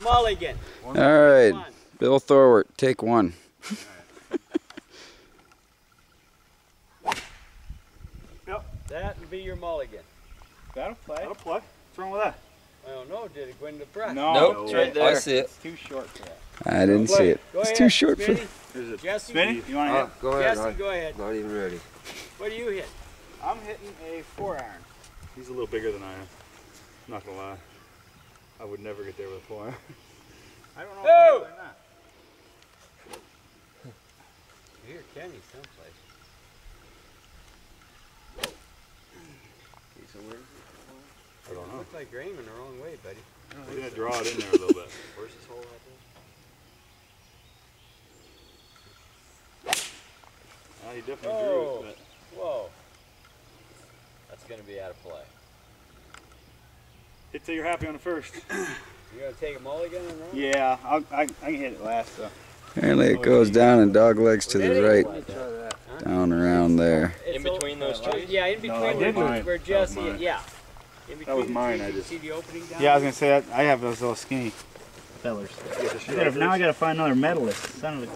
mulligan. All right, Bill Thorwart, take one. Yep. That would be your mulligan. That'll play. That'll play. What's wrong with that? I don't know. Did it go into the brush? No. Nope, it's right there. I see it. It's too short for that. I didn't see it. Go It's ahead, too short for. Smitty. Jesse, Smitty, you want to hit? Go ahead. Jesse, go ahead. Not even ready. What do you hit? I'm hitting a 4-iron. He's a little bigger than I am. Not gonna lie. I would never get there with a 4-iron. I don't know if I or not. You hear Kenny someplace. I don't know. Looks like you're aiming the wrong way, buddy. We're gonna draw it in there a little bit. Where's this hole right there? He definitely drew it. Whoa. That's going to be out of play. Hit till you're happy on the first. You going to take a mulligan and run? Yeah, I can hit it last though. Apparently it goes down and dog legs to the right. Let me try that. Down around there. In between those trees? Yeah, in between where That Jesse, was mine. yeah. In That was between mine, the I trees, just- you see the opening down Yeah, I was there? gonna say that. I have those little skinny fellers. Now I gotta find another medalist. Son of a...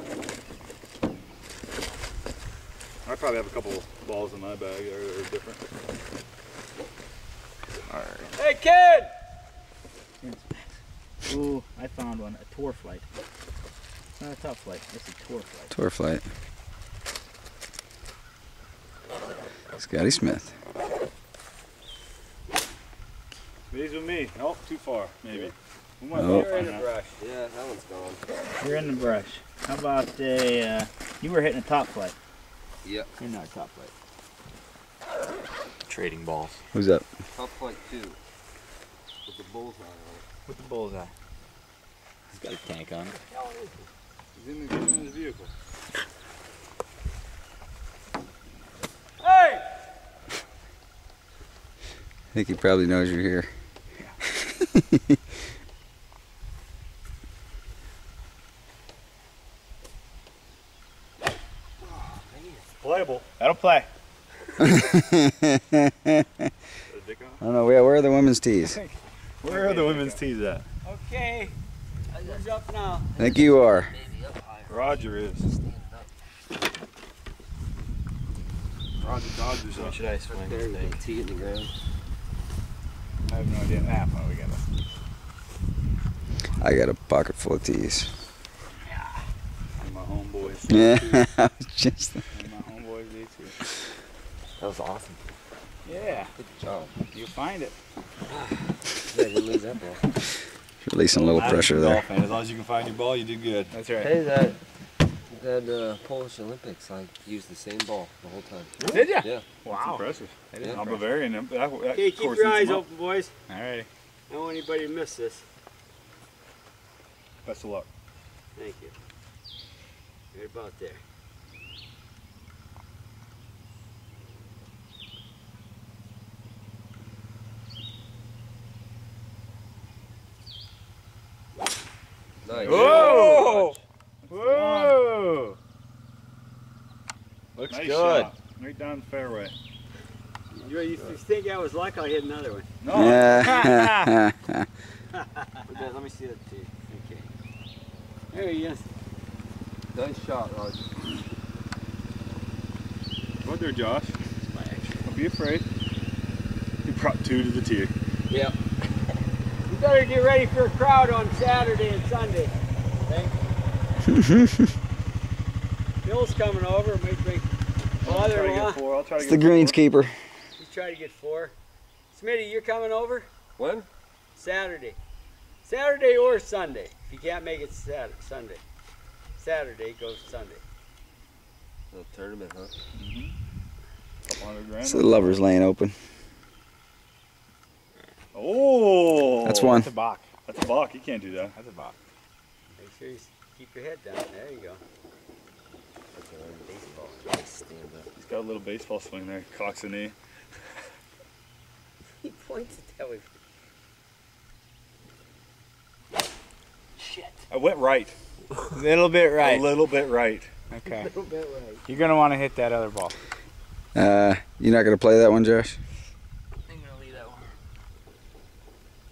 I probably have a couple balls in my bag that are different. Alright. Hey, kid! Ooh, I found one. A tour flight. It's not a top flight. It's a tour flight. Tour flight. Scotty Smith. These with me. Oh, too far, maybe. We might Oh. You're in the brush. Yeah, that one's gone. You're in the brush. How about a, you were hitting a top flight. Yep. You're not a top flight. Trading balls. Who's up? Top flight 2. With the bullseye on it. With the bullseye. He's got a tank on it. He's in the vehicle. Hey! I think he probably knows you're here. Playable. That'll play. I don't know. Where are the women's tees? Where are the women's tees at? Okay. Who's up now? I think you are. Maybe up higher. Roger is. Stand up. Roger Dodgers up. Should I swing there and put the tee in the ground? I have no idea. Ah, well, we got I got a pocket full of tees. and my homeboys. Yeah, I was just. And my homeboys, they too. That was awesome. Yeah, Good job. you find it. Yeah, you lose that ball. Releasing a little pressure there. Golf, man. As long as you can find your ball, you do good. That's right. Hey, that Polish Olympics, I used the same ball the whole time. Did ya? Yeah. That's impressive. That is I'm impressive. Bavarian. That Okay, keep course your eats eyes 'em up. open, boys. All right. I don't want anybody to miss this. Best of luck. Thank you. Right about there. Nice. Whoa! Whoa! Looks Nice good. shot. Right down the fairway. You think I was lucky? I hit another one. No. Yeah. Let me see that too. Okay. There he is. Nice shot, Roger. Go there, Josh. Don't be afraid. You brought 2 to the tee. Yep. You better get ready for a crowd on Saturday and Sunday. Bill's coming over. Might bring father-in-law. I'll try to It's get the greenskeeper. He's trying to get 4. Smitty, you're coming over? When? Saturday. Saturday or Sunday. If you can't make it Sunday. Saturday goes Sunday. Little tournament, huh? Couple $100 It's grand. the lovers lane open. Oh! That's one. That's a balk. That's a balk. You can't do that. That's a balk. Make sure you keep your head down. There you go. Baseball. Nice stand up. He's got a little baseball swing there. Cocks a knee. He points it that way. Shit. I went right. A little bit right. A little bit right. Okay. A little bit right. You're going to want to hit that other ball. You're not gonna play that one, Josh? I'm gonna leave that one.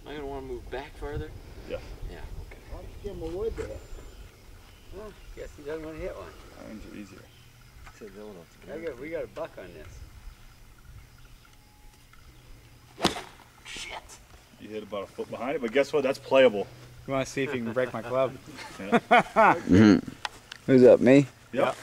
Am I gonna want to move back further? Yeah. Yeah. Okay. him a wood to hit. Well, guess he doesn't want to hit one. Irons are easier. We got a buck on this. You hit about a foot behind it, but guess what? That's playable. You want to see if you can break my club? Yeah. Who's up, me? Yep.